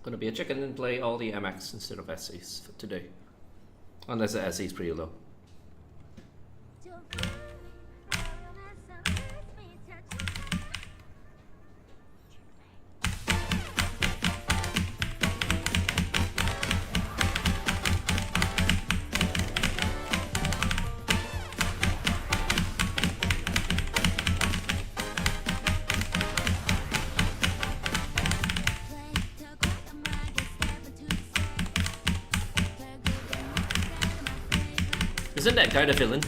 Gonna be a chicken and play all the MX instead of SCs for today. Unless the SC is pretty low. Isn't that guy the villain?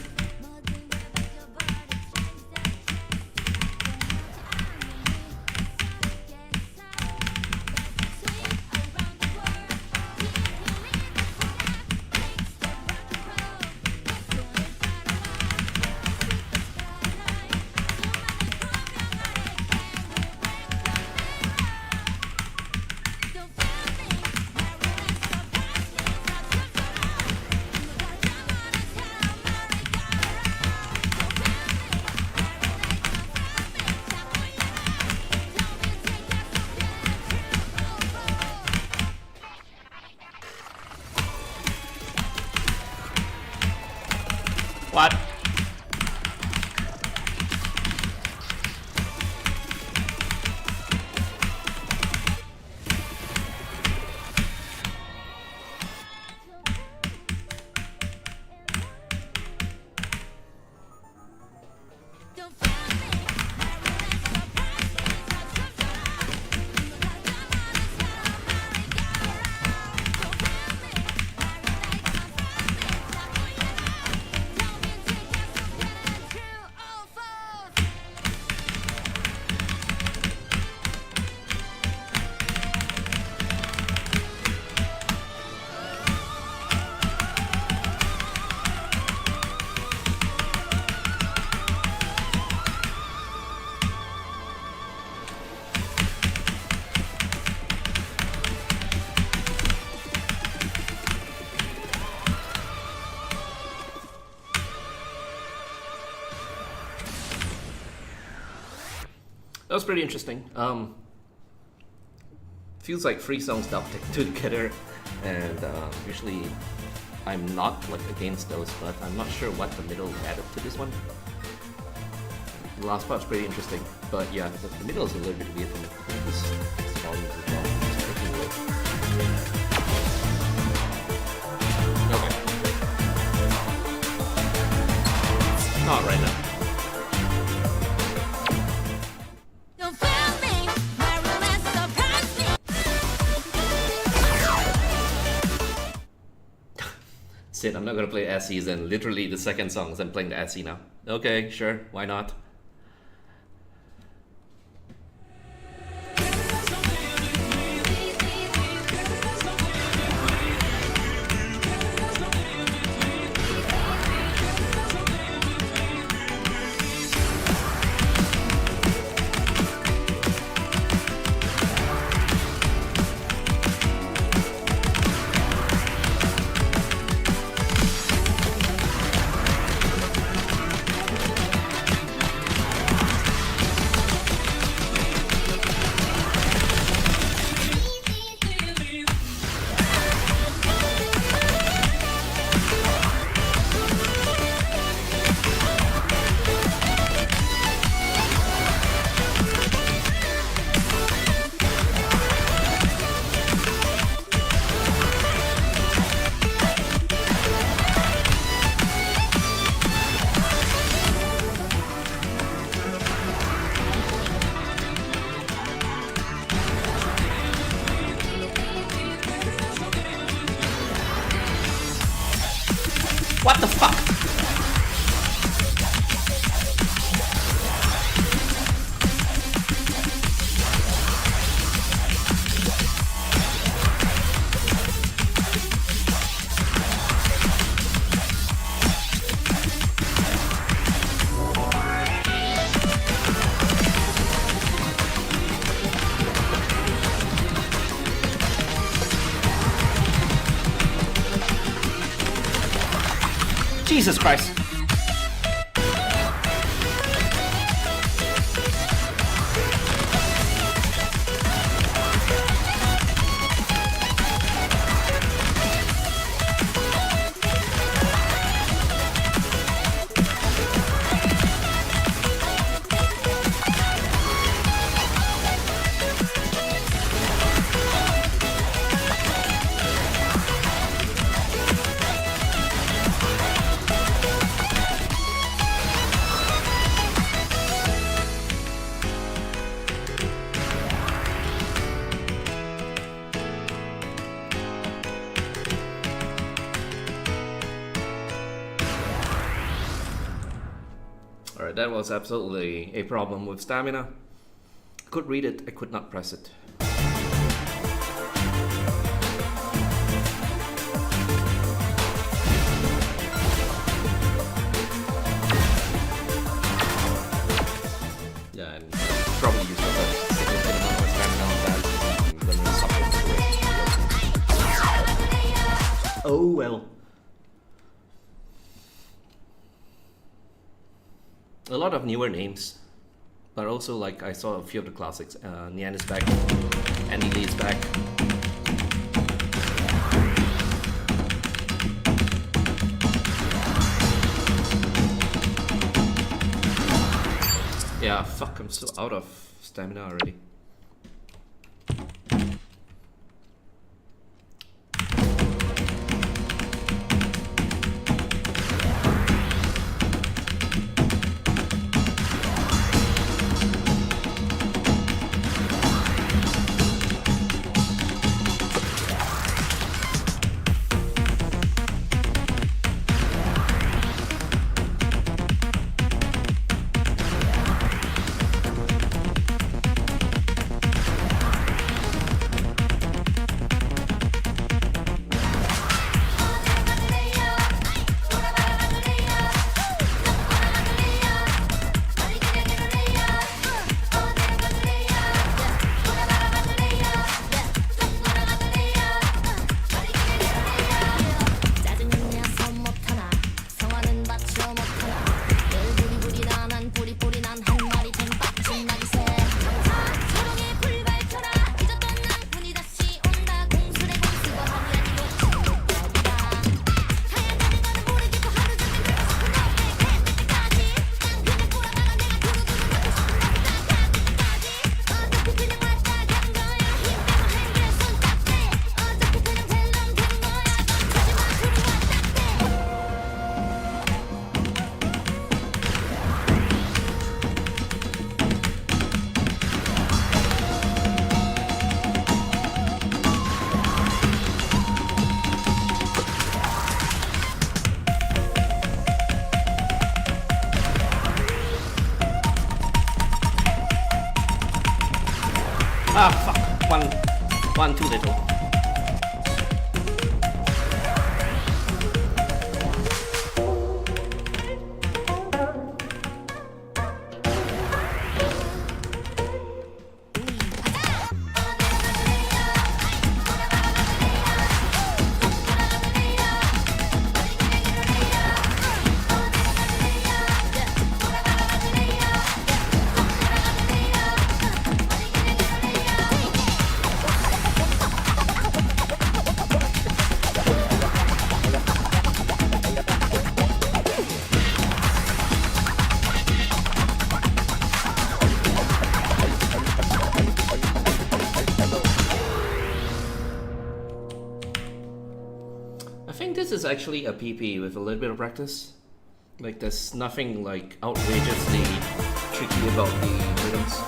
What? That was pretty interesting. Feels like 3 songs that two together, and usually I'm not like against those, but I'm not sure what the middle added to this one. The last part's pretty interesting, but yeah, the middle is a little bit weird for me. I think this volume as well. It's taking low. Okay. Not right now. Shit, I'm not gonna play SCs, and literally the second song is I'm playing the SC now. Okay, sure, why not? What the fuck? Jesus Christ. Alright, that was absolutely a problem with stamina. Could read it, I could not press it. Yeah, and probably use a significant amount of stamina on that when we suffer through it. Oh well. A lot of newer names, but also like I saw a few of the classics. Nian is back, Andy Lee is back. Yeah, fuck, I'm so out of stamina already. Ah, fuck. One too little. I think this is actually a PP with a little bit of practice. Like there's nothing like outrageously tricky about the rhythms.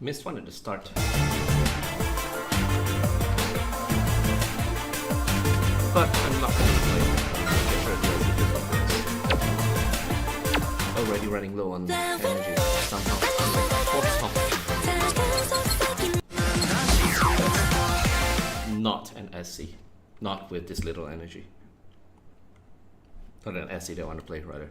Missed one at the start. But I'm not going to play. Already running low on energy somehow. Not an SC. Not with this little energy. Not an SC that I want to play rather.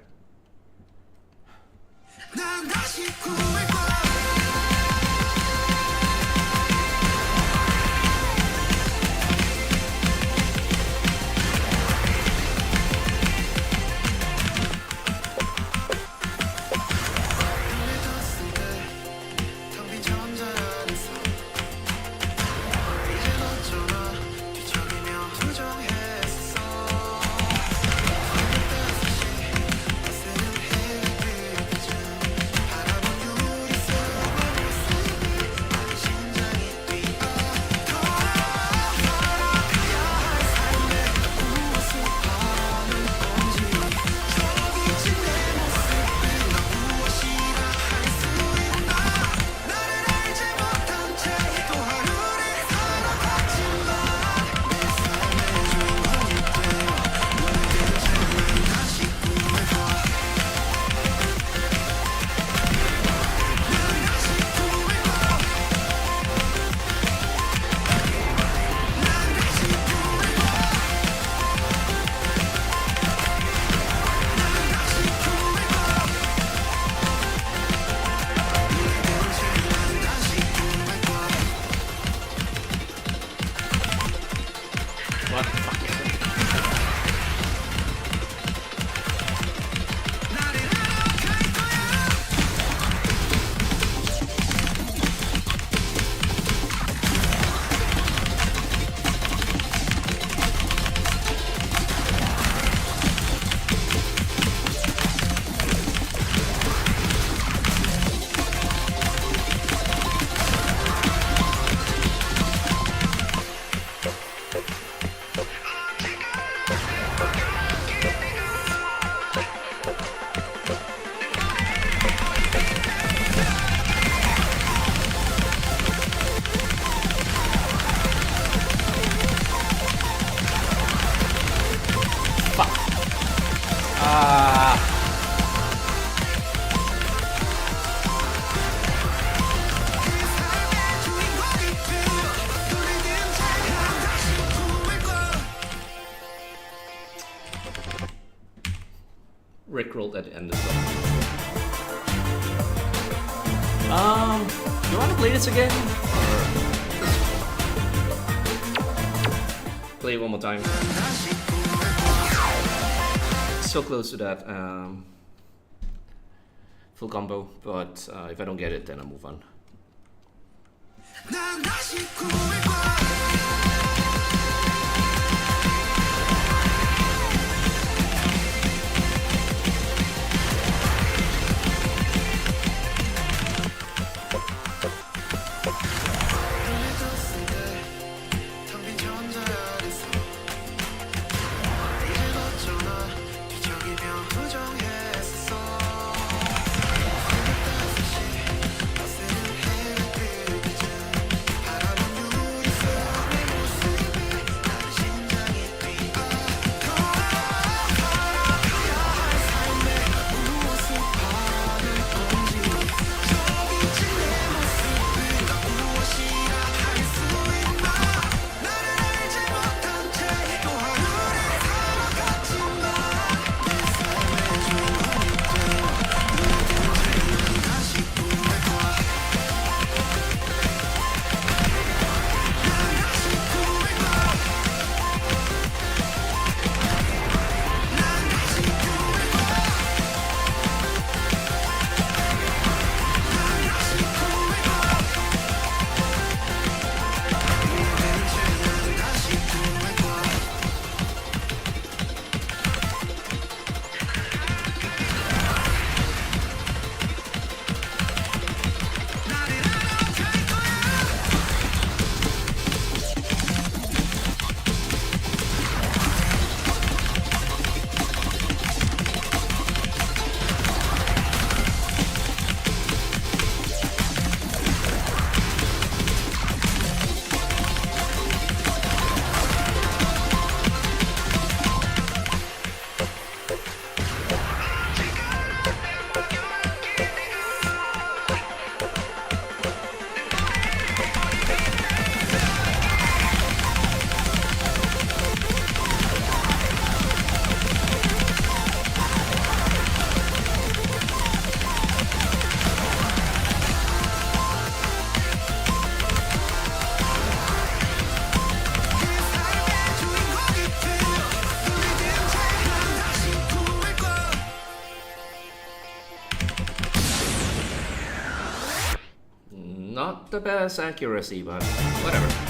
Rickrolled at the end as well. You want to play this again? Or just play it one more time? So close to that full combo, but if I don't get it, then I'll move on. Not the best accuracy, but whatever.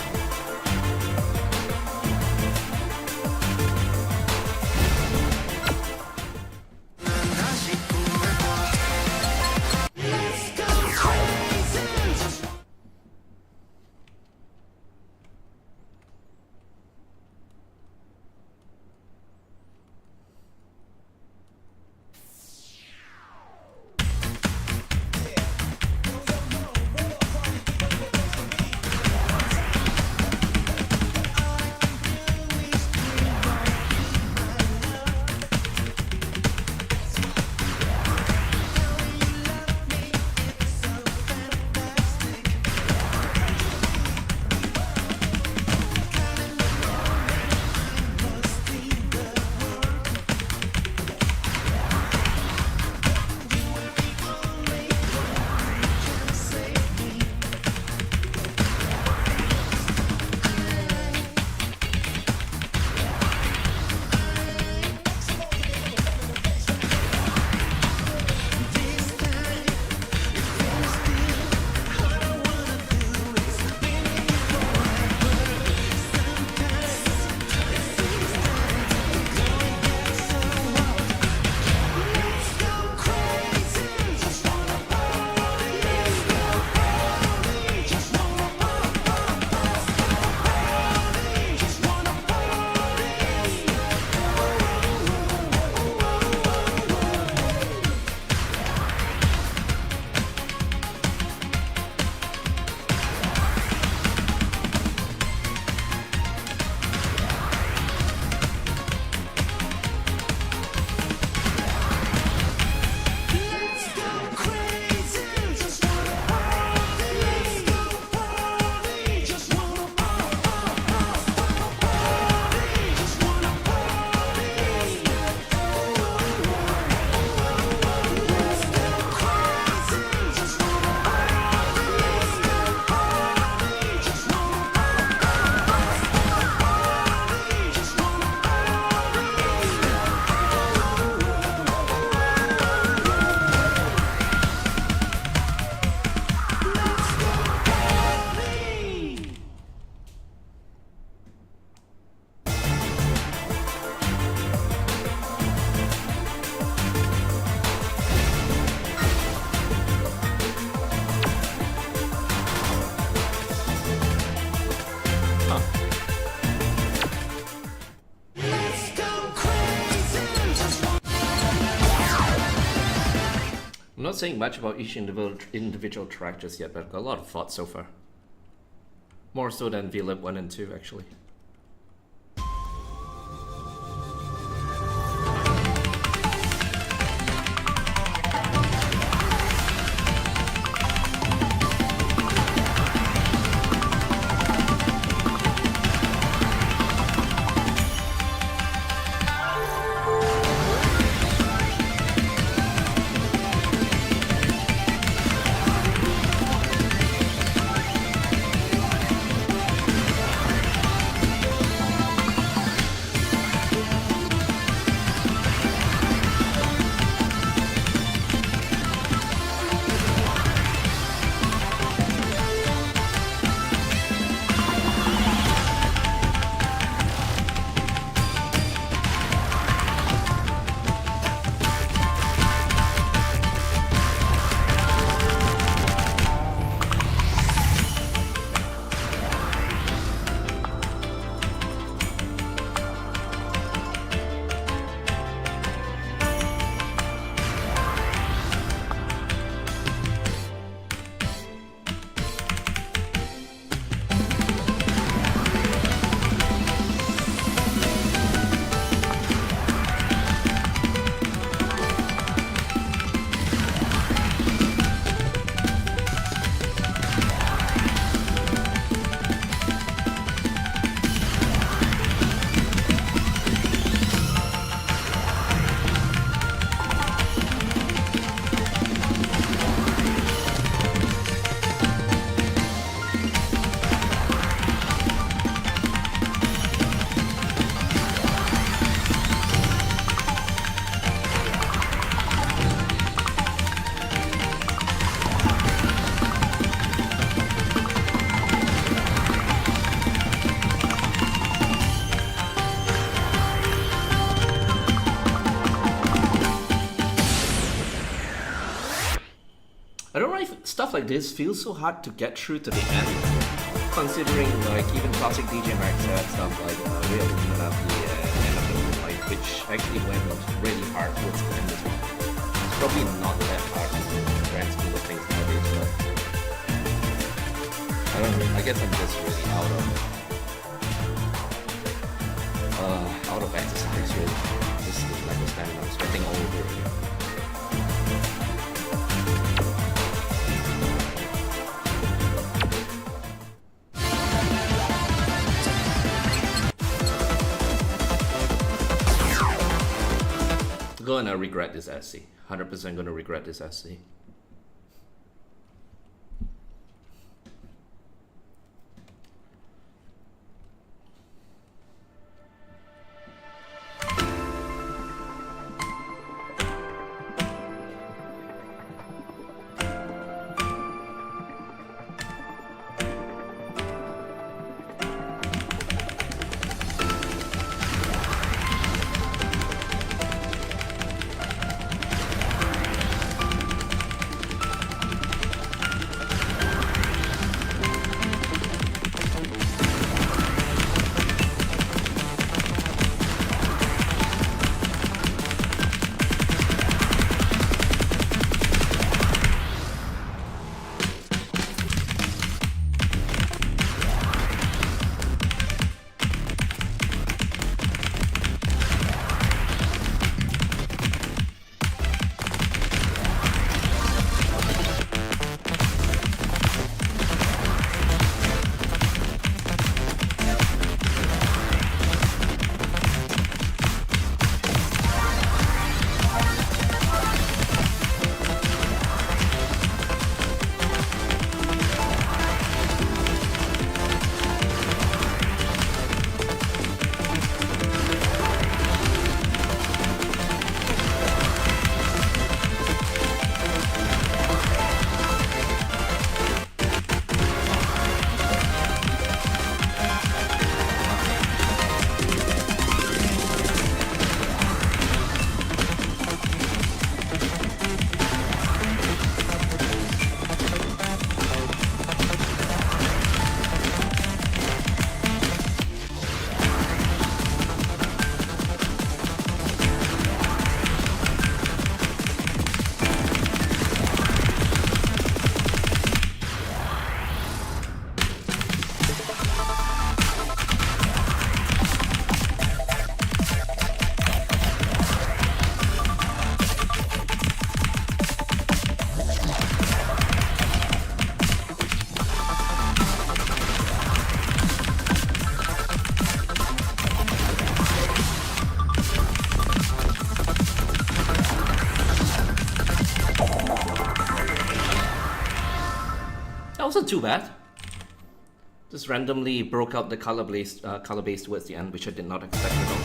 I'm not saying much about each individual track just yet, but I've got a lot of thoughts so far. More so than VLib 1 and 2, actually. this feels so hard to get through to the end, considering like even classic DJMAX had stuff like Real Illuminati and End of the Moonlight, which actually went really hard towards the end as well. It's probably not that hard in the grand scheme of things nowadays, but I don't know, I guess I'm just really out of exercise really. This is like a stamina, I'm sweating all over again. Gonna regret this essay. 100% gonna regret this essay. Wasn't too bad. Just randomly broke out the color base towards the end, which I did not expect at all.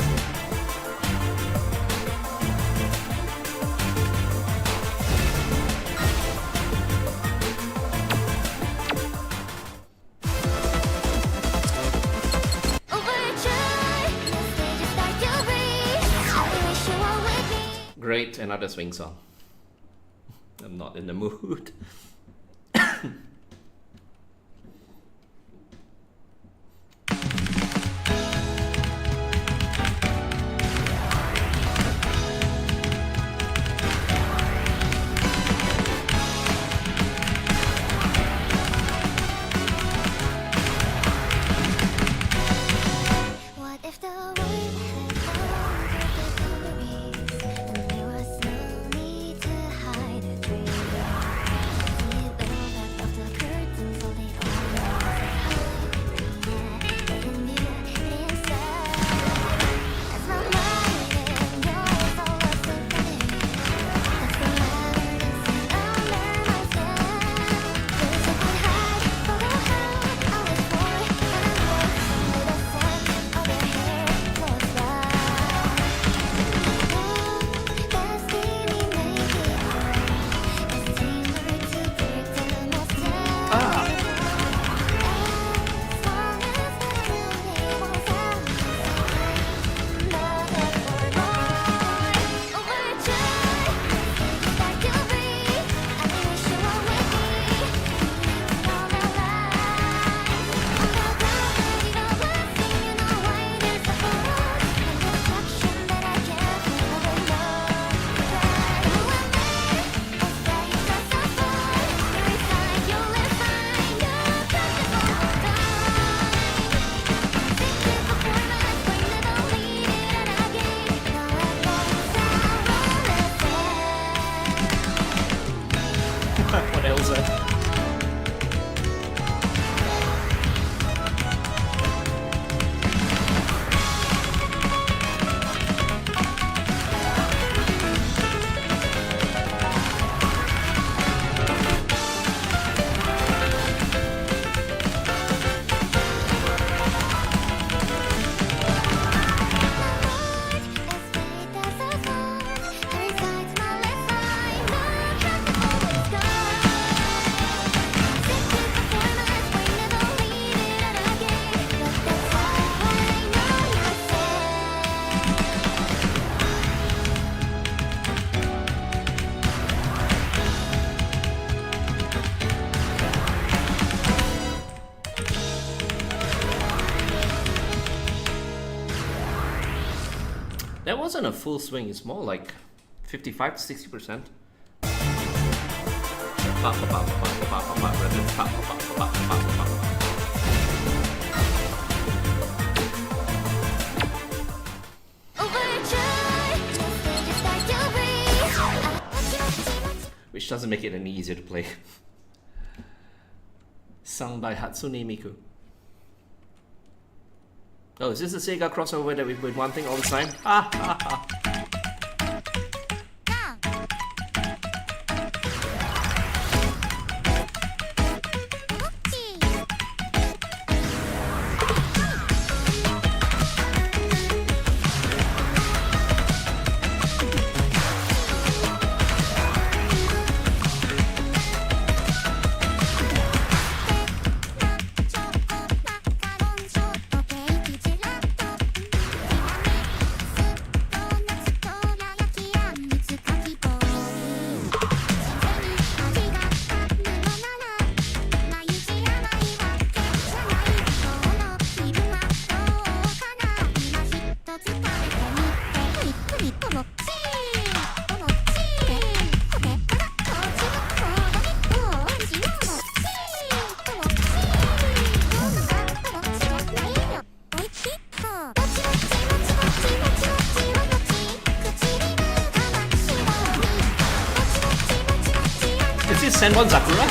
Great, another swing song. I'm not in the mood. That wasn't a full swing, it's more like 55 to 60%. Which doesn't make it any easier to play. Sung by Hatsune Miku. Oh, is this the Sega crossover that we've been wanting all the time? Ha ha ha! Senbon Sakura?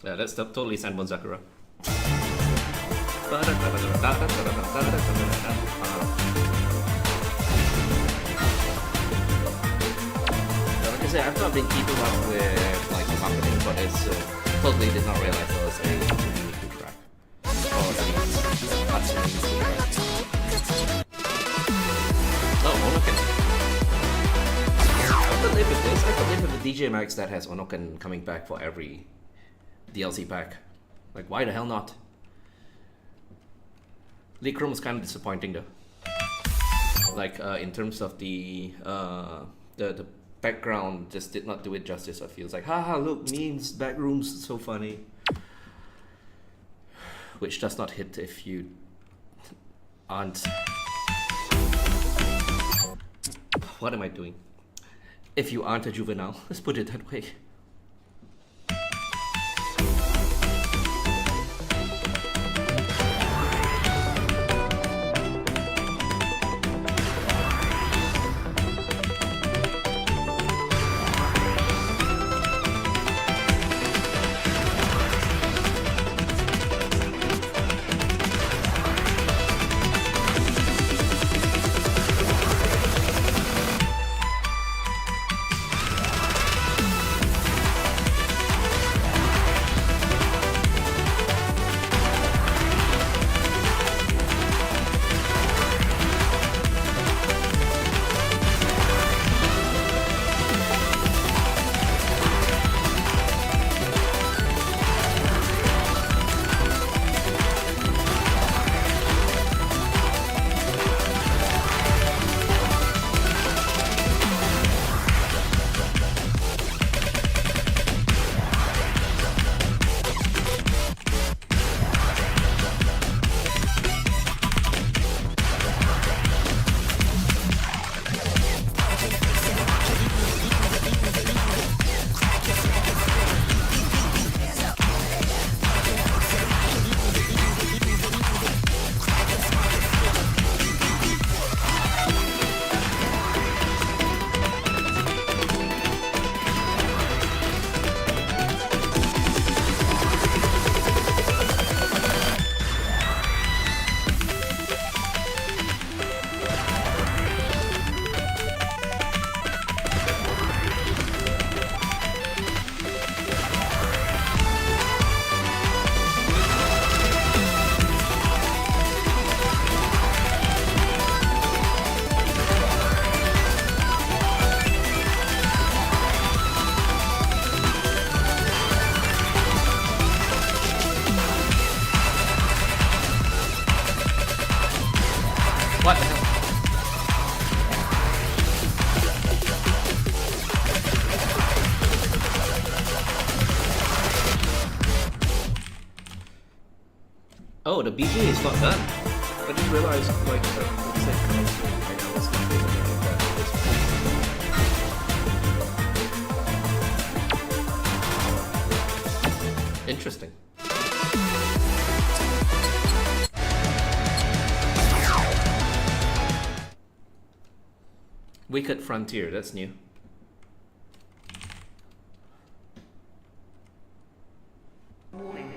Yeah, that's totally Senbon Sakura. Like I said, I've not been keeping up with like the marketing for this, so totally did not realize there was a Unique track. Or at least oh, Onoken. I could live with this. I could live with the DJMAX that has Onoken coming back for every DLC pack. Like, why the hell not? League Room was kind of disappointing though. Like, in terms of the background, just did not do it justice. I feel like, haha, look, memes, backrooms, so funny. Which does not hit if you aren't. What am I doing? If you aren't a juvenile, let's put it that way. Oh, the BG is not done. I just realized, like, it said coming soon. Right now, it's not doing any of that at this point. Interesting. Wicked Frontier, that's new. Warning.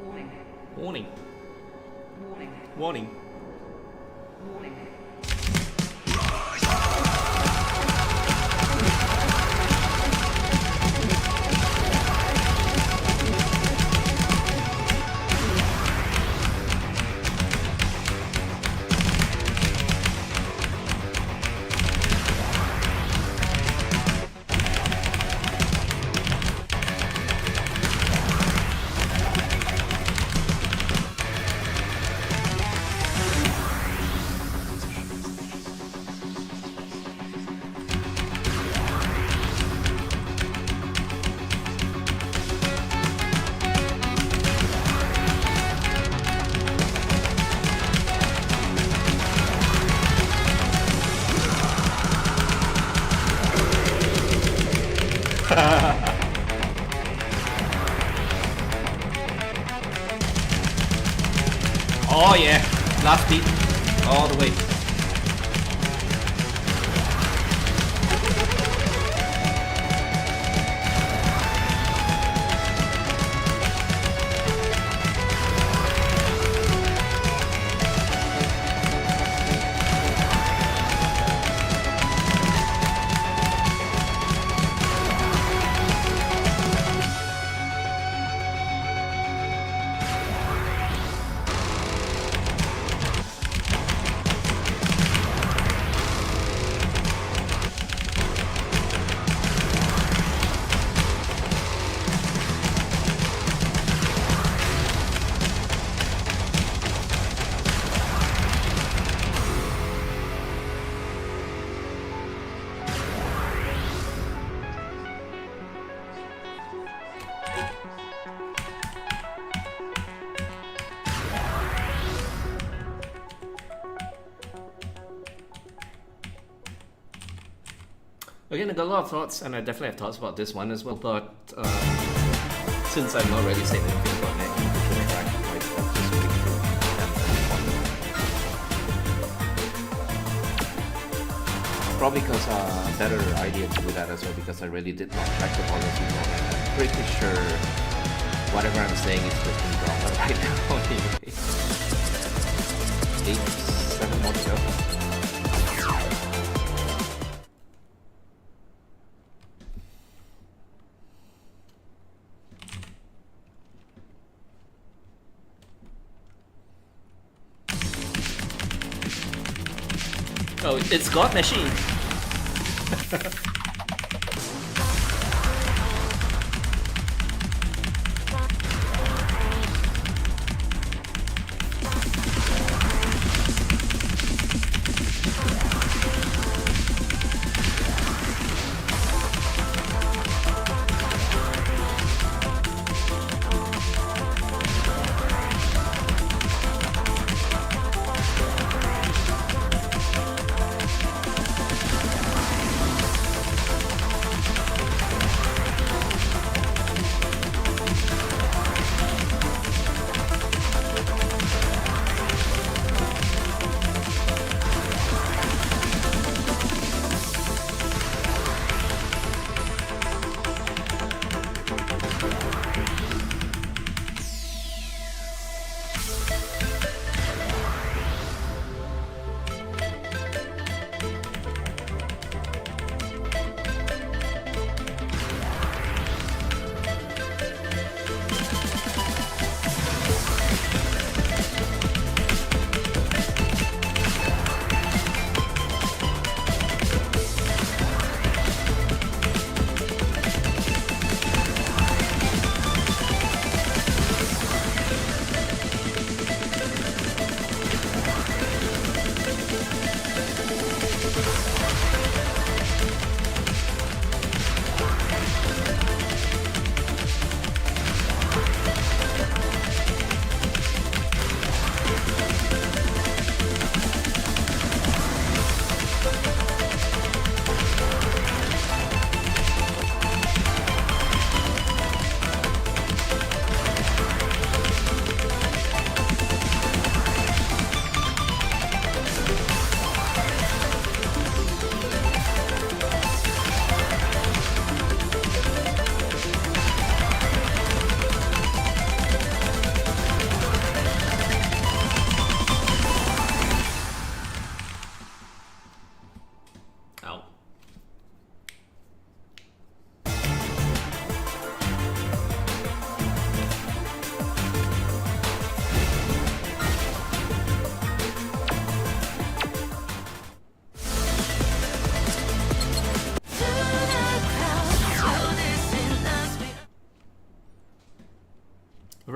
Warning. Warning. Warning. Warning. Warning. Oh yeah, last beat, all the way. Again, I got a lot of thoughts, and I definitely have thoughts about this one as well, but since I'm not really saying anything about it, individual track, like, just wait for probably because better idea to do that as well, because I really did not track the policy wrong, and I'm pretty sure whatever I'm saying is written wrong right now anyway. 8, 7 more to go. Oh, it's God Machine.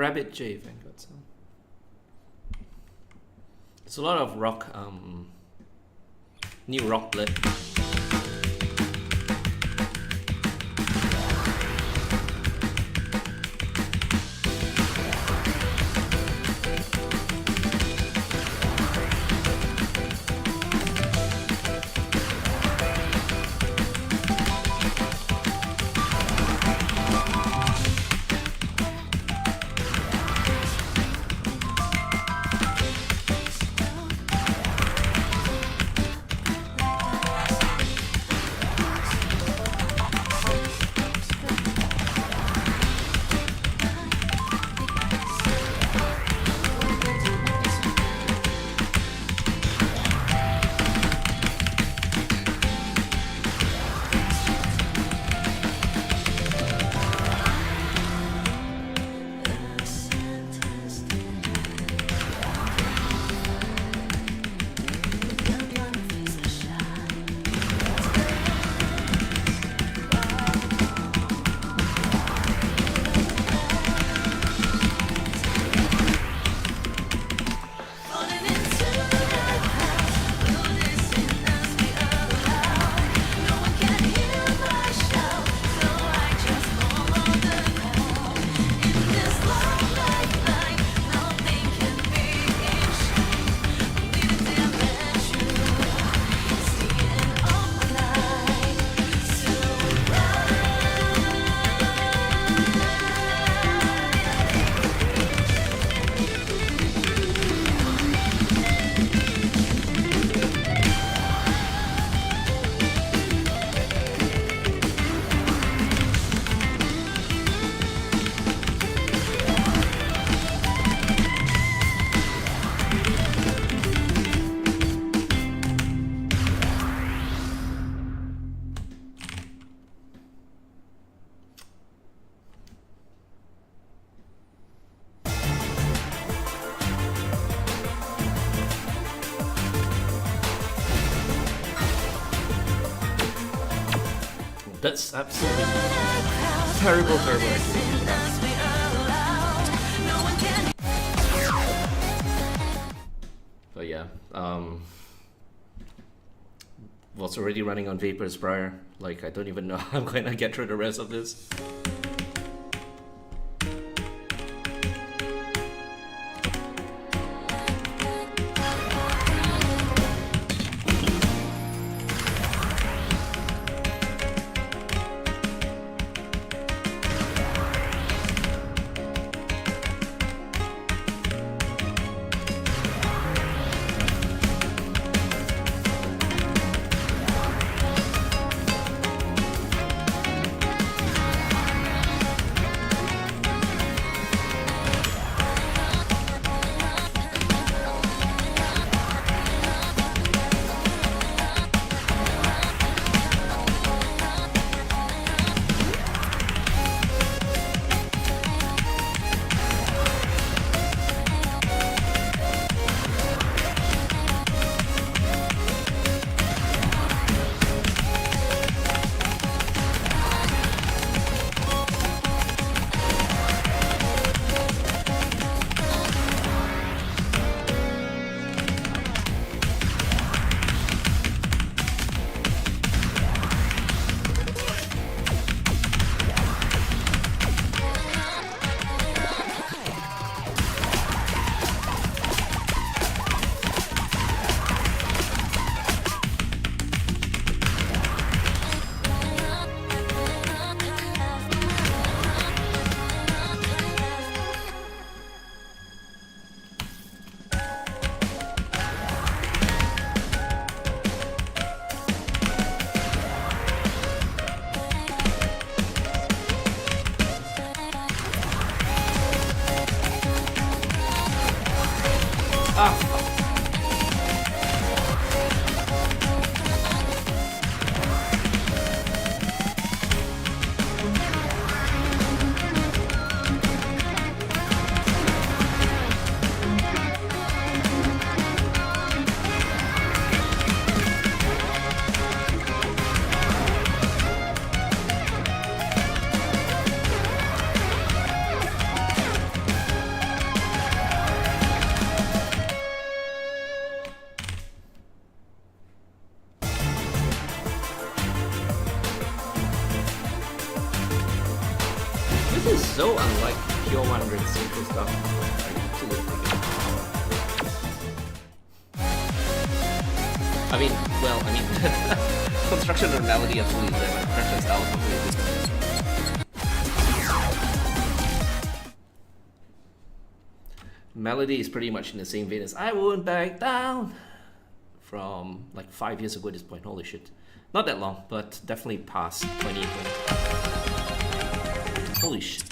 Rabbit J, thank God. So. It's a lot of rock, new rock blood. That's absolutely terrible, terrible idea. But yeah, was already running on vapors prior. Like, I don't even know how I'm going to get through the rest of this. so unlike pure 100 simple stuff. I absolutely dig it. I mean, well, I mean, construction or melody absolutely different, construction style is completely different. Melody is pretty much in the same vein as I Won't Back Down from like 5 years ago at this point. Holy shit. Not that long, but definitely past 2020. Holy shit.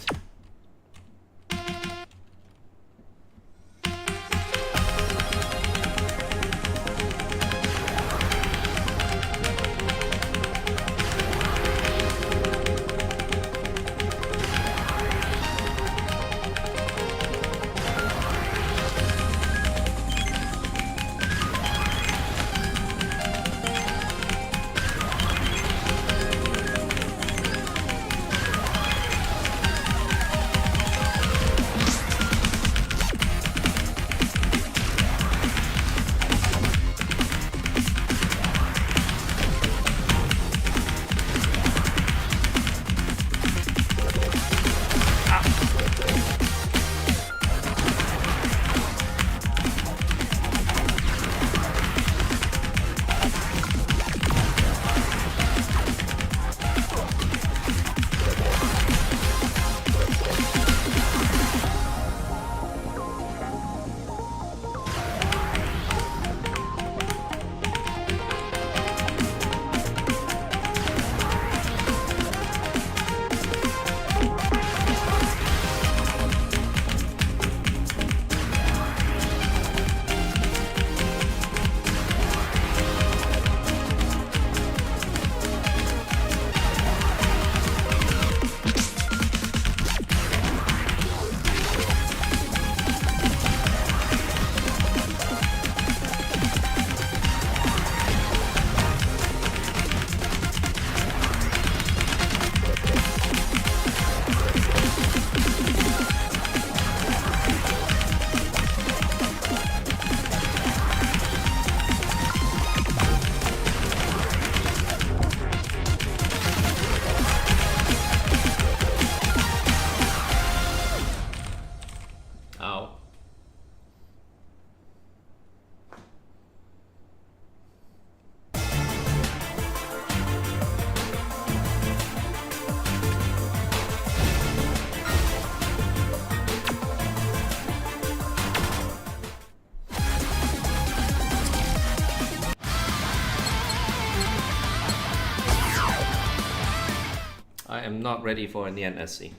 I am not ready for a Neon SC.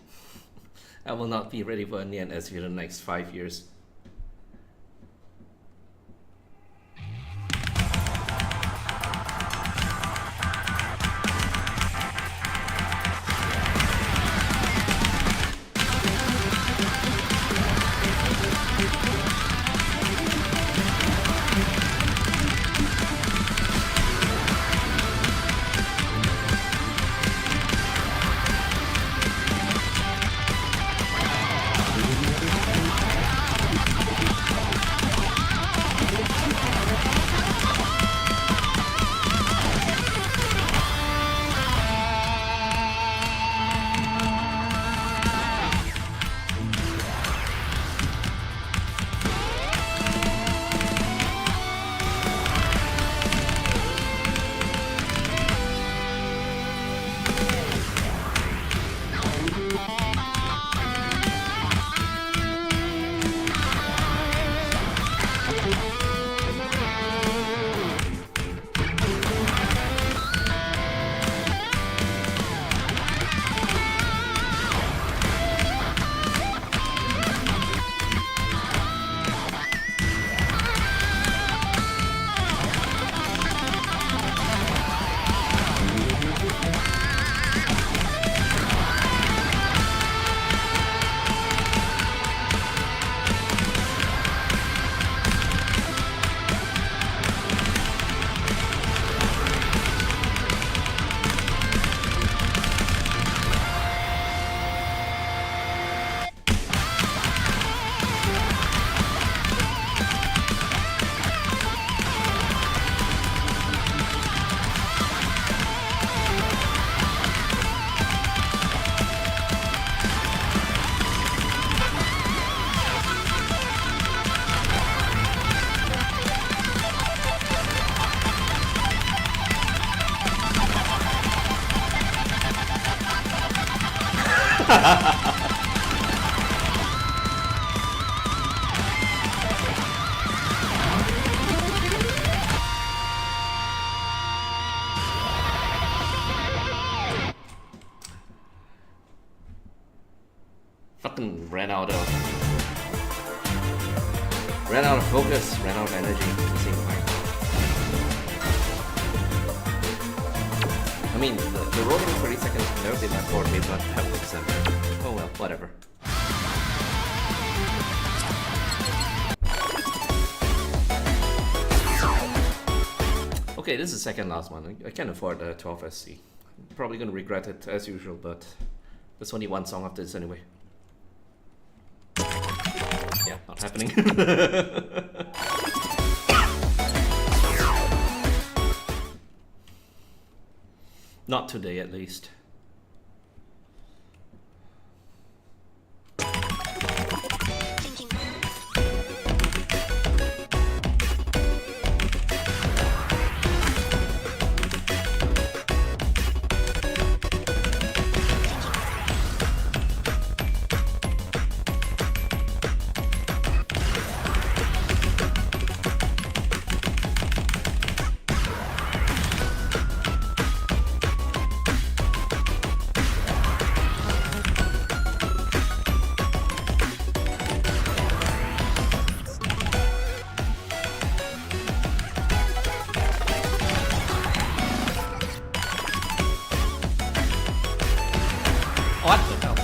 I will not be ready for a Neon SC in the next 5 years. Fucking ran out of focus, ran out of energy at the same time. I mean, the rolling 30 seconds has never been my forte, but that was oh well, whatever. Okay, this is the second last one. I can't afford a 12 SC. I'm probably gonna regret it as usual, but there's only one song after this anyway. Yeah, not happening. Not today, at least. What the hell?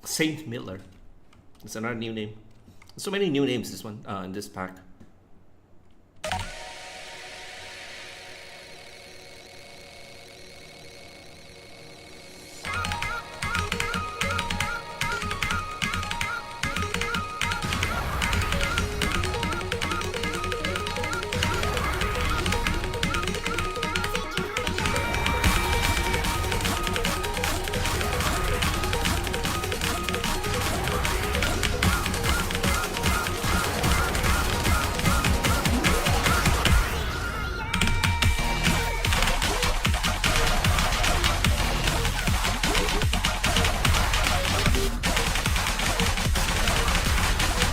Saint Miller. It's another new name. So many new names this one in this pack.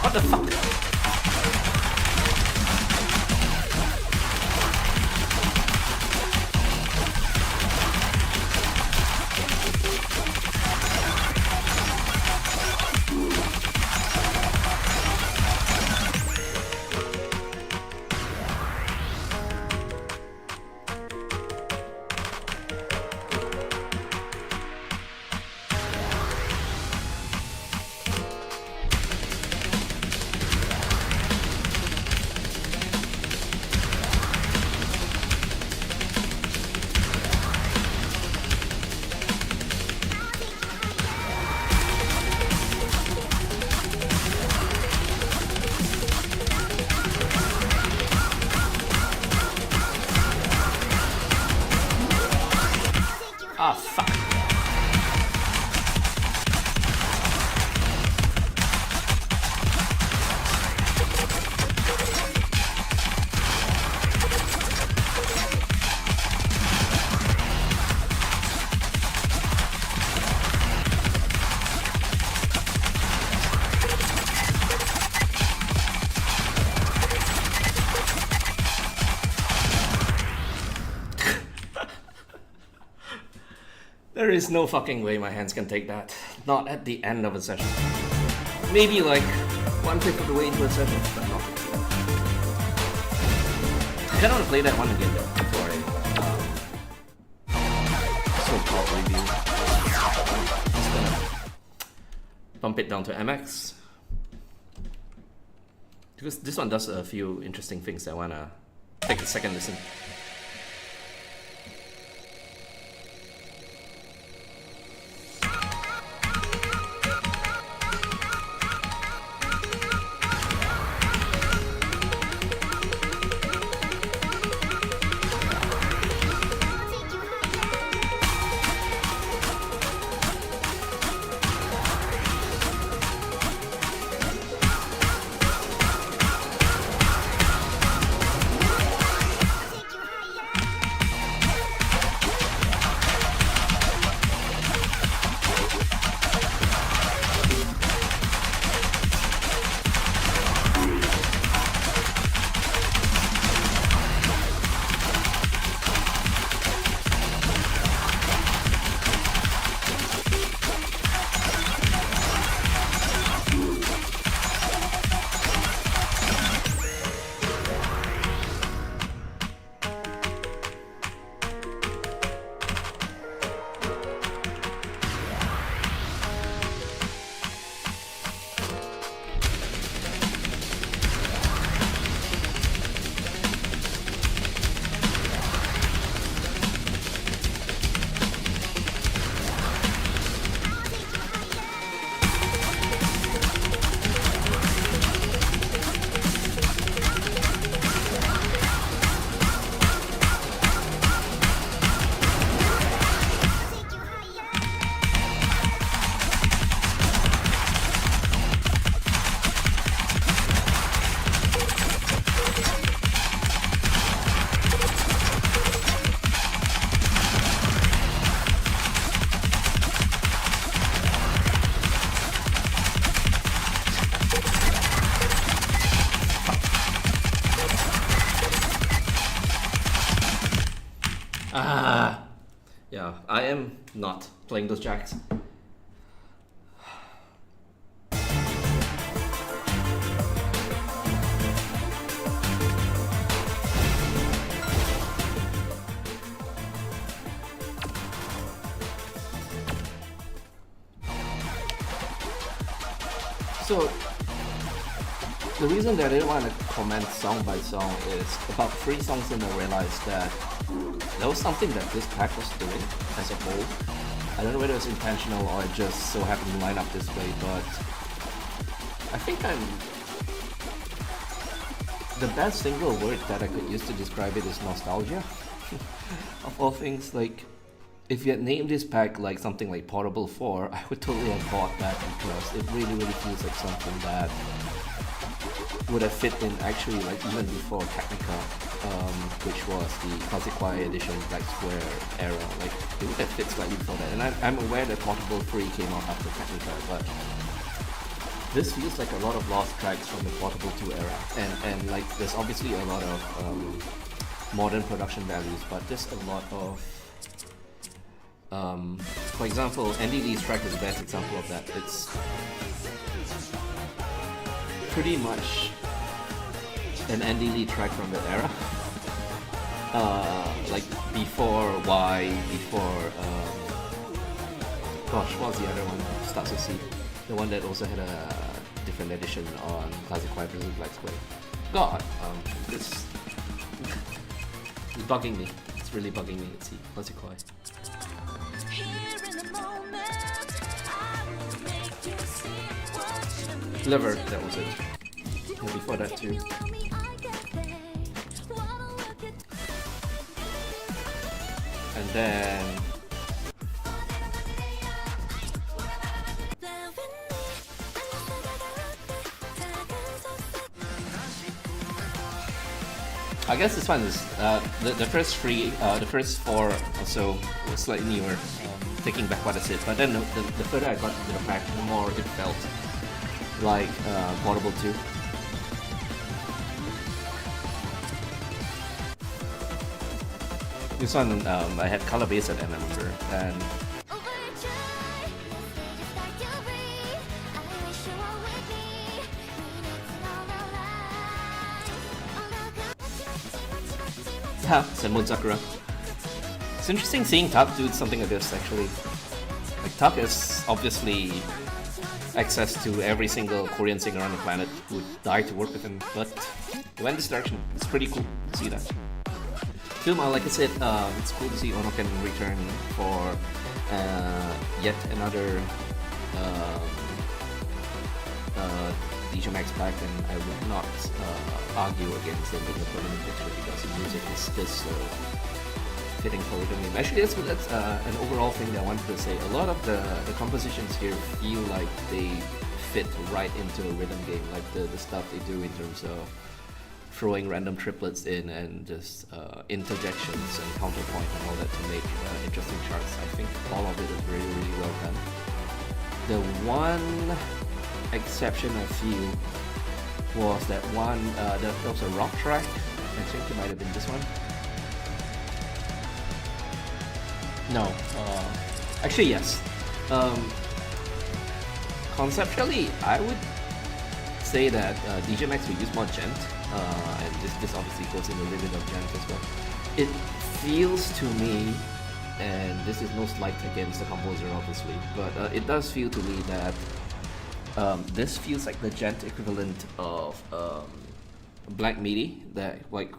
What the fuck? Ah, fuck. There is no fucking way my hands can take that. Not at the end of a session. Maybe like 1/5 of the way into a session, but not. I kind of want to play that one again though before I so-called review. Just gonna bump it down to MX because this one does a few interesting things. I wanna take a second listen. Yeah, I am not playing those jacks. So, the reason that I didn't want to comment song by song is about 3 songs in I realized that there was something that this pack was doing as a whole. I don't know whether it's intentional or it just so happened to line up this way, but I think the best single word that I could use to describe it is nostalgia. Of all things, like, if you had named this pack like something like Portable 4, I would totally have bought that because it really feels like something that would have fit in actually like even before Technica, which was the Classic Quiet Edition Black Square era. Like it would have fit slightly before that. And I'm aware that Portable 3 came out after Technica, but this feels like a lot of lost tracks from the Portable 2 era. And like there's obviously a lot of modern production values, but there's a lot of for example, Andy Lee's track is the best example of that. It's pretty much an Andy Lee track from that era. Like before Y, before gosh, what was the other one? Starts with C. The one that also had a different edition on Classic Quiet versus Black Square. God, this is bugging me. It's really bugging me. Let's see, Classic Quiet. Liver, that was it. And before that too. And then I guess this one is the first three, the first four or so was slightly newer. Taking back what I said, but then the further I got into the pack, the more it felt like Portable 2. This one I had color based at, I remember, and Senmon Sakura. It's interesting seeing Tuck do something like this actually. Like Tuck is obviously access to every single Korean singer on the planet who would die to work with him, but he went this direction. It's pretty cool to see that. Film, like I said, it's cool to see Ono can return for yet another DJMAX pack, and I would not argue against him in the permanent picture because the music is just so fitting for rhythm game. Actually, that's an overall thing that I wanted to say. A lot of the compositions here feel like they fit right into a rhythm game, like the stuff they do in terms of throwing random triplets in and just interjections and counterpoint and all that to make interesting charts. I think all of it is really, really well done. The one exception I feel was that one, there was a rock track. I think it might have been this one. No, actually yes. Conceptually, I would say that DJMAX will use more gent, and this obviously goes in a little bit of gent as well. It feels to me, and this is no slight against the composer obviously, but it does feel to me that this feels like the gent equivalent of Black MIDI, that like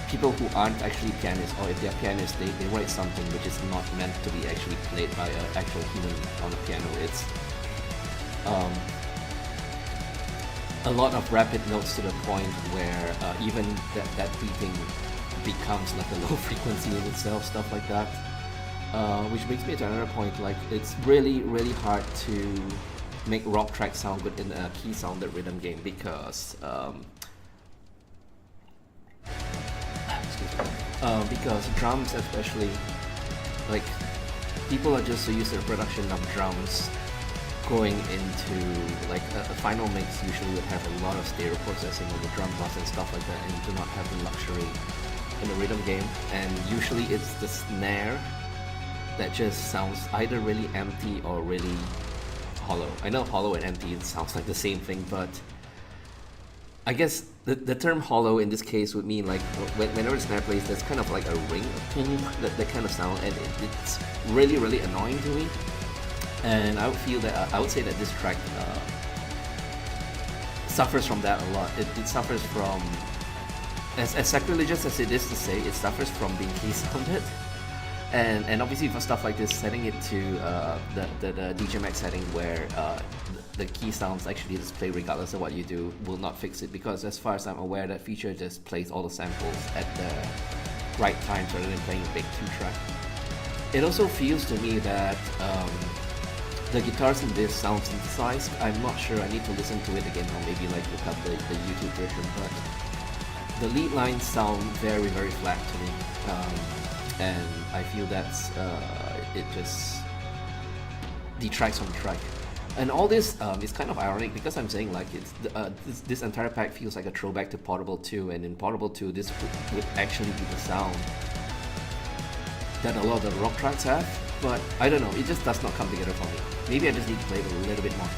people who aren't actually pianists, or if they're pianists, they write something which is not meant to be actually played by an actual human on a piano. It's a lot of rapid notes to the point where even that beating becomes like a low frequency in itself, stuff like that. Which brings me to another point, like it's really, really hard to make rock tracks sound good in a key sounded rhythm game because because drums especially, like people are just so used to the production of drums going into like a final mix usually would have a lot of stereo processing of the drum bus and stuff like that, and you do not have the luxury in a rhythm game, and usually it's the snare that just sounds either really empty or really hollow. I know hollow and empty it sounds like the same thing, but I guess the term hollow in this case would mean like whenever the snare plays, there's kind of like a ring, that kind of sound, and it's really, really annoying to me. And I would feel that I would say that this track suffers from that a lot. It suffers from, as sacrilegious as it is to say, it suffers from being key sounded. And obviously for stuff like this, setting it to the DJMAX setting where the key sounds actually just play regardless of what you do will not fix it, because as far as I'm aware, that feature just plays all the samples at the right times rather than playing a big 2-track. It also feels to me that the guitars in this sound synthesized. I'm not sure, I need to listen to it again or maybe like look up the YouTube version, but the lead lines sound very, very flat to me. And I feel that's it just detracts from the track. And all this is kind of ironic because I'm saying like it's this entire pack feels like a throwback to Portable 2, and in Portable 2 this would actually be the sound that a lot of the rock tracks have, but I don't know, it just does not come together for me. Maybe I just need to play it a little bit more.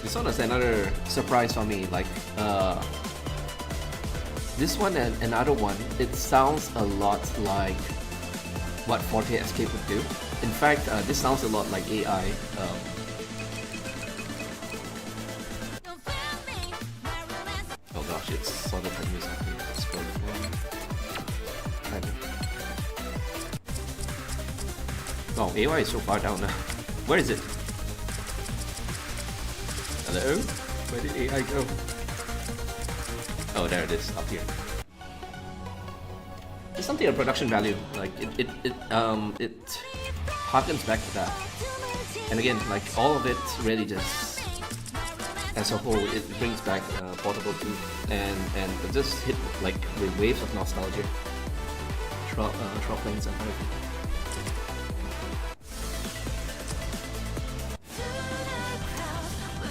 This one is another surprise for me, like this one and another one, it sounds a lot like what Forte Escape would do. In fact, this sounds a lot like AI. Oh gosh, it's sort of the music. Let's scroll it. Oh, AI is so far down now. Where is it? Hello? Where did AI go? Oh, there it is, up here. There's something of production value, like it harkens back to that. And again, like all of it really just as a whole, it brings back Portable 2, and it just hit like with waves of nostalgia. Trop Plains and everything.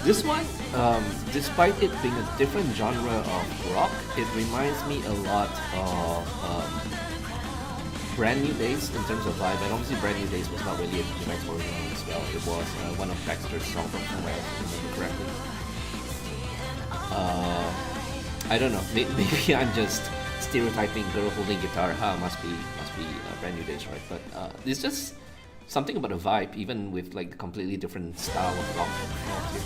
This one, despite it being a different genre of rock, it reminds me a lot of Brand New Days in terms of vibe, and obviously Brand New Days was not really a DJMAX original as well. It was one of Dexter's songs from somewhere else, if I remember correctly. I don't know, maybe I'm just stereotyping girl holding guitar. Must be Brand New Days, right? But it's just something about the vibe, even with like completely different style of rock here.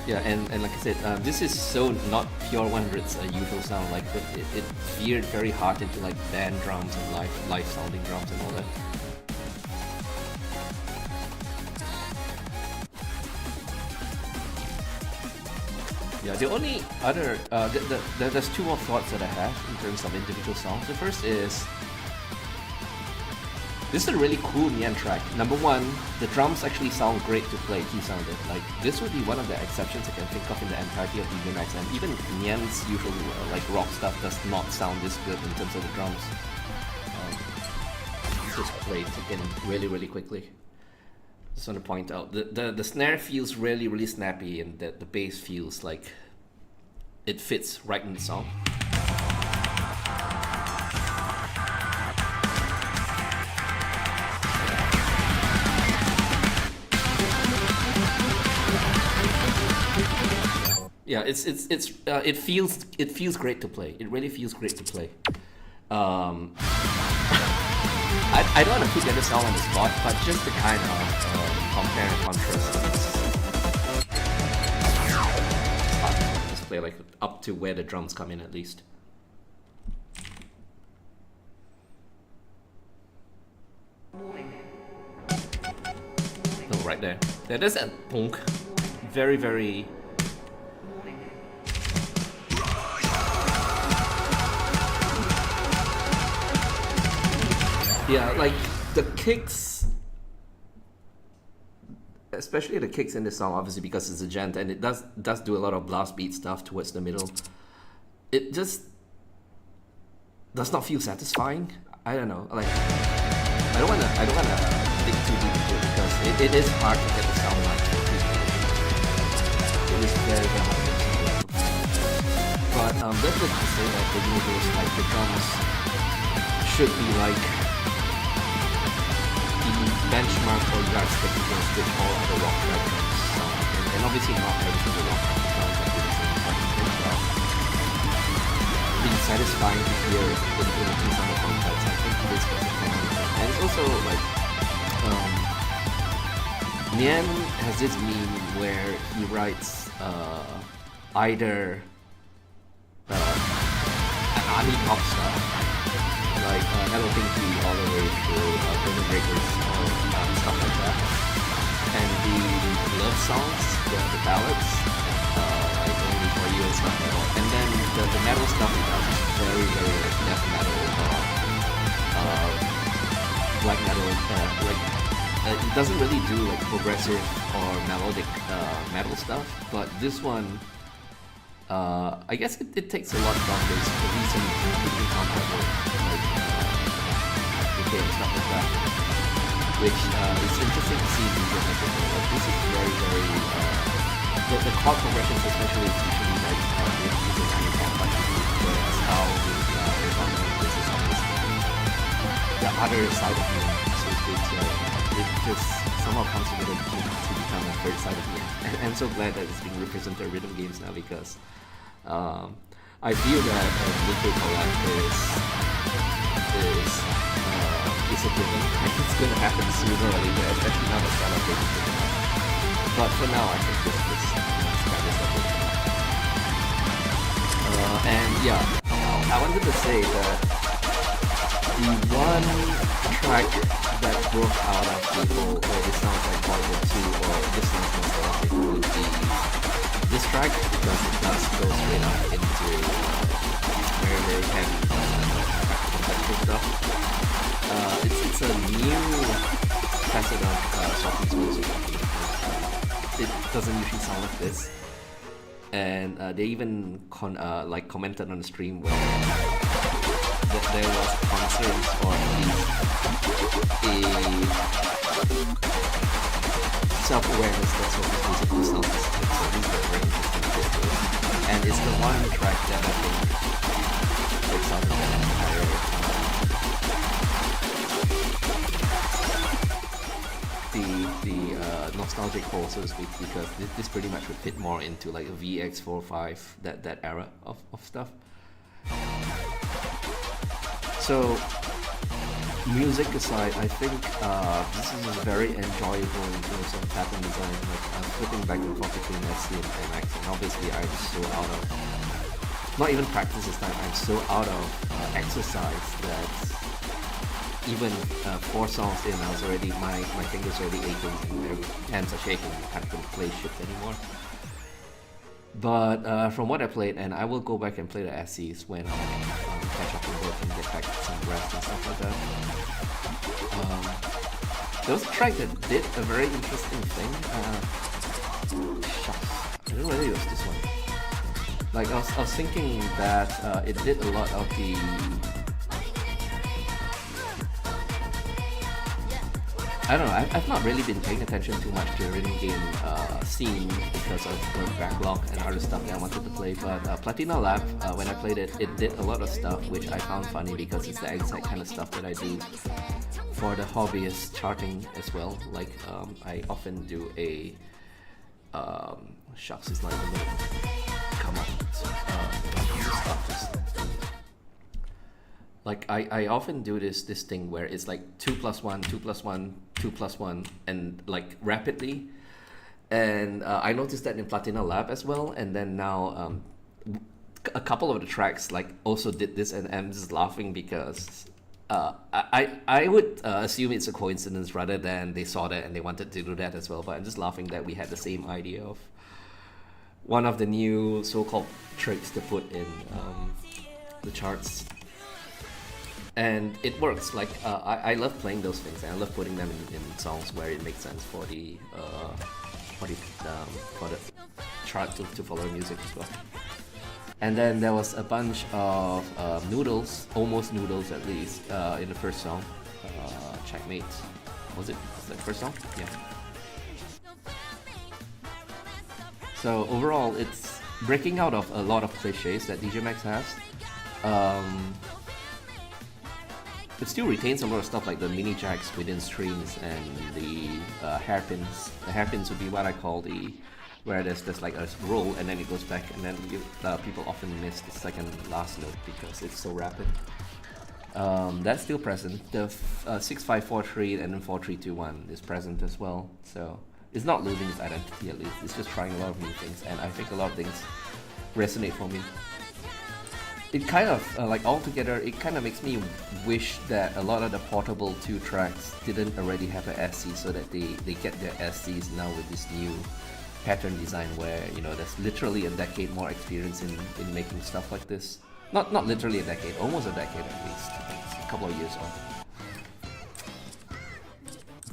Yeah, and like I said, this is so not pure 100's usual sound. Like it veered very hard into like band drums and live sounding drums and all that. Yeah, the only other there's two more thoughts that I have in terms of individual songs. The first is, this is a really cool Nyan track. Number one, the drums actually sound great to play, key sounded. Like, this would be one of the exceptions I can think of in the entirety of DJMAX, and even Nyan's usual like rock stuff does not sound this good in terms of the drums. Just played again really quickly. Just want to point out, the snare feels really snappy, and the bass feels like it fits right in the song. Yeah, it feels great to play. It really feels great to play. I don't want to put the other song on the spot, but just to kind of compare and contrast. Just play like up to where the drums come in at least. Oh, right there. There's that punk. Very. Yeah, like the kicks, especially the kicks in this song, obviously because it's a gent and it does do a lot of blast beat stuff towards the middle. It just does not feel satisfying. I don't know. Like I don't wanna dig too deep into it because it is hard to get the sound right. It is very hard to get the sound right. But that's just to say that the universe, like the drums, should be like benchmark or yardstick against which all other rock tracks and obviously not every single rock track sounds like this in being satisfying to hear in some of the context. I think this was a thing. And it's also like Nyan has this meme where he writes either an army pop stuff like Hello Pinky all the way through Burning Breakers or stuff like that. And the love songs, the ballads, like Only For You and stuff like that. And then the metal stuff he does is very like death metal or black metal. It doesn't really do like progressive or melodic metal stuff, but this one I guess it takes a lot from this recent comparable like and stuff like that, which is interesting to see in music. Like this is very the chord progressions especially is usually like using analog like whereas how this is on the other side of me, so it just somehow comes together to become a third side of me. And I'm so glad that it's being represented in rhythm games now because I feel that Liquid Collab is a given. It's going to happen sooner or later, especially now that Starlight is picking up. But for now, I think this kind of stuff. And yeah, I wanted to say that the one track that broke out of people where this sounds like Hollywood 2 or this sounds nostalgic would be this track because it does go straight up into very heavy contextual stuff. It's a new facet of soft well. So it doesn't usually sound like this. And they even commented on the stream where that there was concerns or at least a self-awareness that sort of music will sound like this. So these are very interesting. And it's the one track that I think takes out the entire the nostalgic core, so to speak, because this pretty much would fit more into like a VX45, that era of stuff. So music aside, I think this is very enjoyable in terms of pattern design. Like flipping back and forth between SC and MX, and obviously I'm so out of, not even practice this time, I'm so out of exercise that even 4 songs in, I was already, my fingers already aching and my hands are shaking. I can't play shit anymore. But from what I played, and I will go back and play the SCs when I catch up on work and get back to some rest and stuff like that. There was a track that did a very interesting thing. Shucks. I don't know whether it was this one. Like I was thinking that it did a lot of the I don't know, I've not really been paying attention too much to the rhythm game scene because of the backlog and other stuff that I wanted to play, but Platina Lab, when I played it, it did a lot of stuff which I found funny because it's the exact kind of stuff that I do for the hobbyist charting as well. Like, I often do a... shucks, it's not even gonna come up. Like I often do this thing where it's like 2 plus 1, 2 plus 1, 2 plus 1, and like rapidly. And I noticed that in Platina Lab as well. And then now a couple of the tracks like also did this, and I'm just laughing because I would assume it's a coincidence rather than they saw that and they wanted to do that as well. But I'm just laughing that we had the same idea of one of the new so-called tricks to put in the charts. And it works. Like I love playing those things, and I love putting them in songs where it makes sense for the chart to follow music as well. And then there was a bunch of noodles, almost noodles at least, in the first song. Checkmate. Was it the first song? Yeah. So overall, it's breaking out of a lot of cliches that DJMAX has. It still retains a lot of stuff like the mini jacks within strings and the hairpins. The hairpins would be what I call where there's like a roll and then it goes back, and then people often miss the second last note because it's so rapid. That's still present. The 6-5-4-3 and then 4-3-2-1 is present as well. So it's not losing its identity at least. It's just trying a lot of new things, and I think a lot of things resonate for me. It kind of, like altogether, it kind of makes me wish that a lot of the Portable 2 tracks didn't already have an SC, so that they get their SCs now with this new pattern design where, you know, there's literally a decade more experience in making stuff like this. Not literally a decade, almost a decade at least. It's a couple of years on.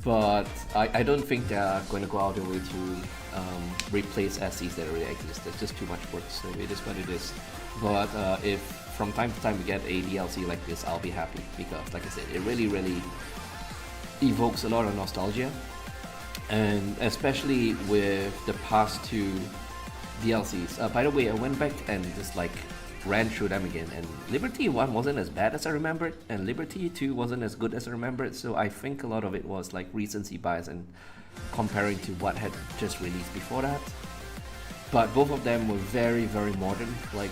But I don't think they're going to go out of their way to replace SCs that already exist. There's just too much work, so it is what it is. But if from time to time we get a DLC like this, I'll be happy because, like I said, it really evokes a lot of nostalgia, and especially with the past 2 DLCs. By the way, I went back and just like ran through them again, and Liberty 1 wasn't as bad as I remembered, and Liberty 2 wasn't as good as I remembered, so I think a lot of it was like recency bias and comparing to what had just released before that. But both of them were very modern, like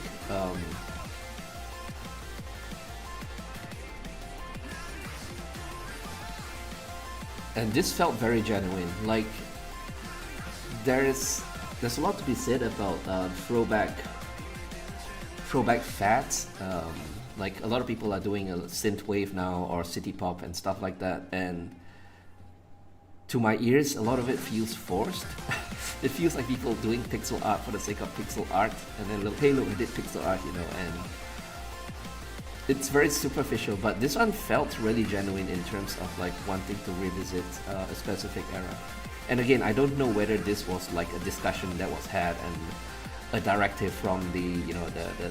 and this felt very genuine. Like there's a lot to be said about throwback fads. Like a lot of people are doing a synthwave now or city pop and stuff like that, and to my ears, a lot of it feels forced. It feels like people doing pixel art for the sake of pixel art, and then look, hey look, we did pixel art, you know, and it's very superficial. But this one felt really genuine in terms of like wanting to revisit a specific era. And again, I don't know whether this was like a discussion that was had and a directive from the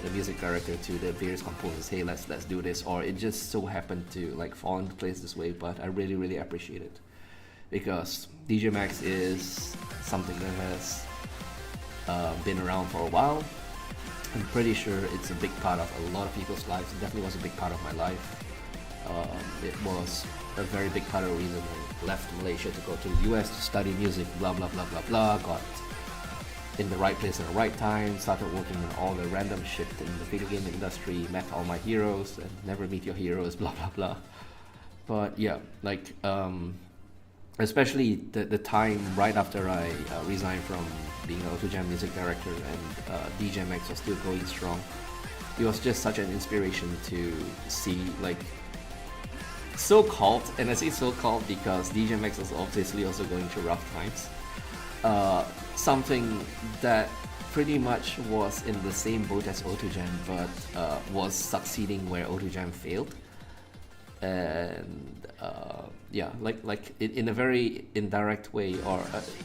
the music director to the various composers, hey, let's do this, or it just so happened to like fall into place this way. But I really appreciate it, because DJMAX is something that has been around for a while. I'm pretty sure it's a big part of a lot of people's lives. It definitely was a big part of my life. It was a very big part of the reason I left Malaysia to go to the US to study music, blah blah blah blah blah. Got in the right place at the right time, started working on all the random shit in the video game industry, met all my heroes, and never meet your heroes, blah blah blah. But yeah, like especially the time right after I resigned from being an AutoJam music director and DJMAX was still going strong. It was just such an inspiration to see, like, so-called, and I say so-called because DJMAX was obviously also going through rough times, something that pretty much was in the same boat as AutoJam, but was succeeding where AutoJam failed. And yeah, like in a very indirect way, or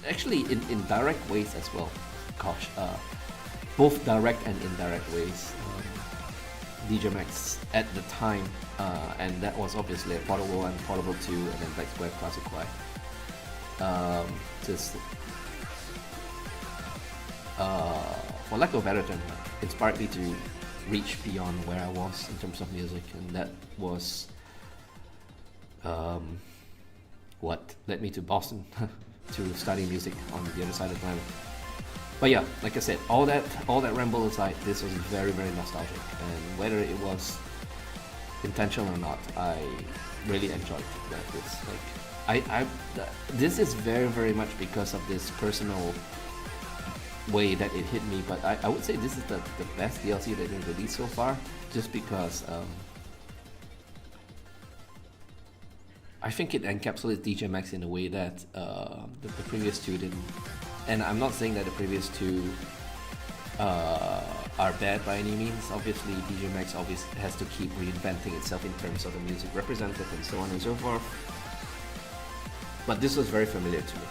actually in direct ways as well. Gosh, both direct and indirect ways. DJMAX at the time, and that was obviously at Portable 1, Portable 2, and then Black Square Classic Y. Just for lack of a better term, inspired me to reach beyond where I was in terms of music, and that was what led me to Boston to study music on the other side of the planet. But yeah, like I said, all that ramble aside, this was very nostalgic, and whether it was intentional or not, I really enjoyed that. It's like this is very much because of this personal way that it hit me. But I would say this is the best DLC that they've released so far, just because I think it encapsulates DJMAX in a way that the previous two didn't. And I'm not saying that the previous two are bad by any means. Obviously, DJMAX obviously has to keep reinventing itself in terms of the music represented and so on and so forth. But this was very familiar to me.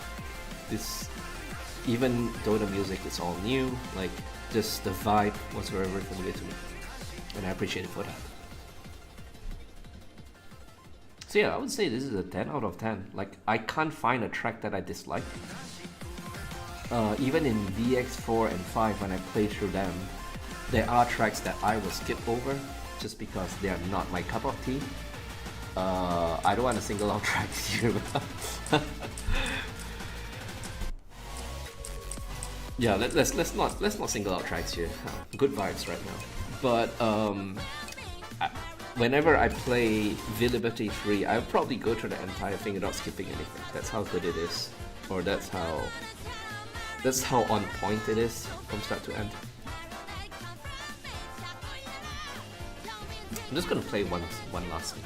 This, even though the music is all new, like just the vibe was very familiar to me, and I appreciate it for that. So yeah, I would say this is a 10 out of 10. Like, I can't find a track that I dislike. Even in VX4 and 5, when I play through them, there are tracks that I will skip over just because they are not my cup of tea. I don't want to single out tracks here. Yeah, let's not single out tracks here. Good vibes right now. But whenever I play V Liberty 3, I'll probably go through the entire thing without skipping anything. That's how good it is, or that's how on point it is from start to end. I'm just gonna play one last thing.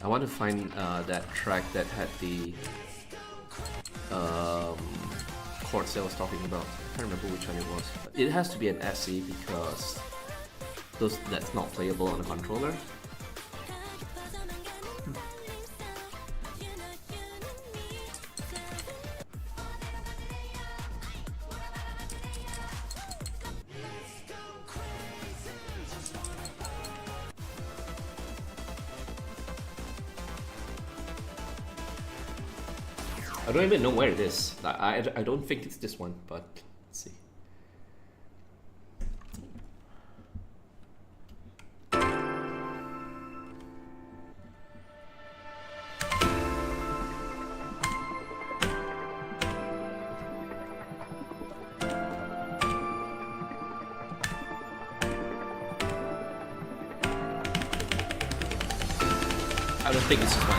I want to find that track that had the chord I was talking about. I can't remember which one it was. It has to be an SE because that's not playable on a controller. I don't even know where it is. I don't think it's this one, but let's see. I don't think it's this one.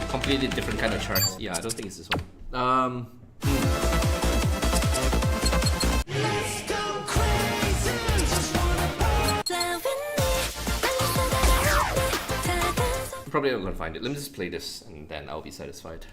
Completely different kind of charts. Yeah, I don't think it's this one. I'm probably not gonna find it. Let me just play this and then I'll be satisfied.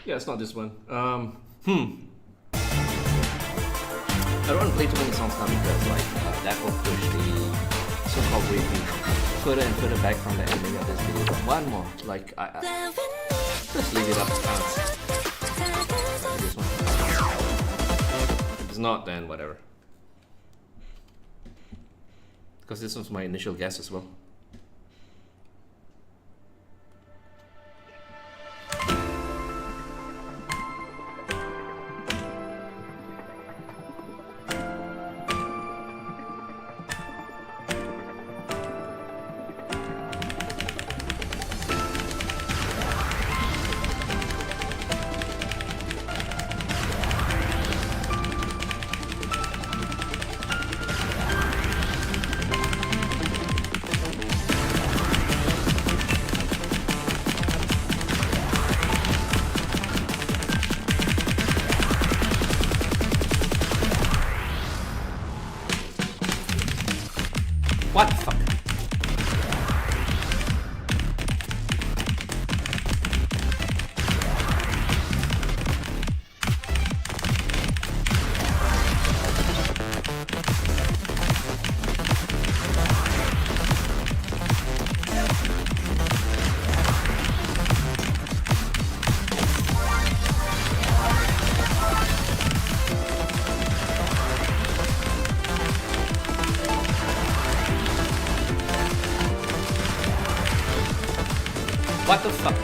Yeah, it's not this one. I don't want to play too many songs now because like that will push the so-called wavy further and further back from the ending of this video. But one more, like just leave it up. This one. If it's not, then whatever. Because this was my initial guess as well. What the fuck? What the fuck?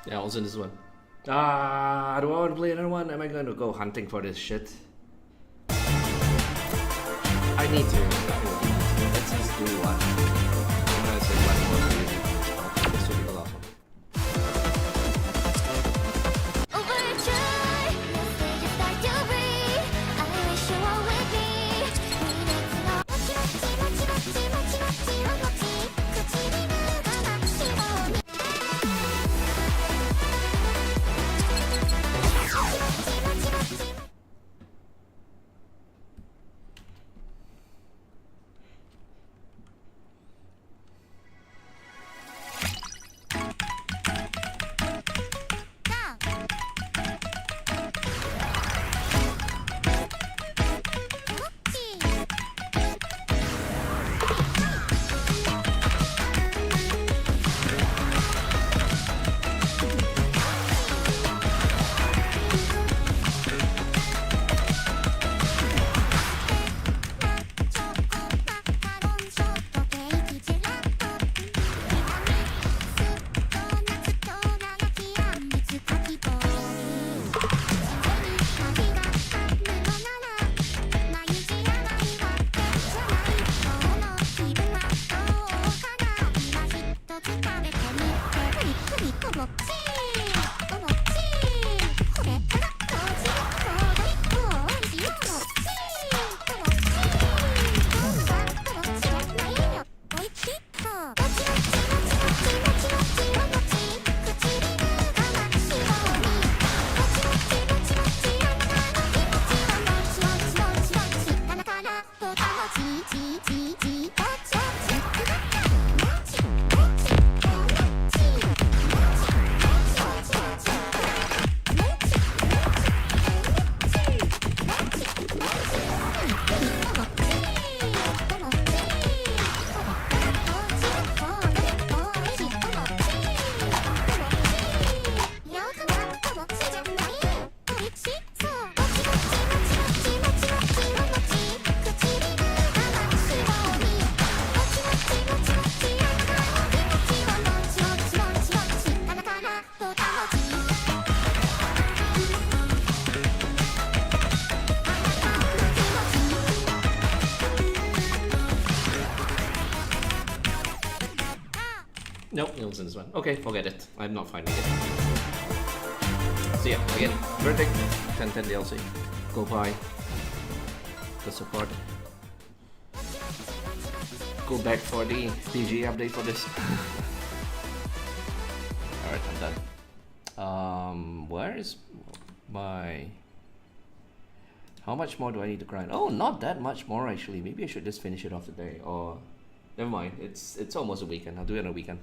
Yeah, also in this one. Do I want to play another one? Am I going to go hunting for this shit? I need to. Let's just do one. I'm gonna say one more video. This will be the last one. Nope, it wasn't this one. Okay, forget it. I'm not finding it. So yeah, again, Verdict, 1010 DLC. Go buy the support. Go back for the PG update for this. Alright, I'm done. Where is my... How much more do I need to grind? Oh, not that much more actually. Maybe I should just finish it off today, or... Never mind, it's almost a weekend. I'll do it on a weekend.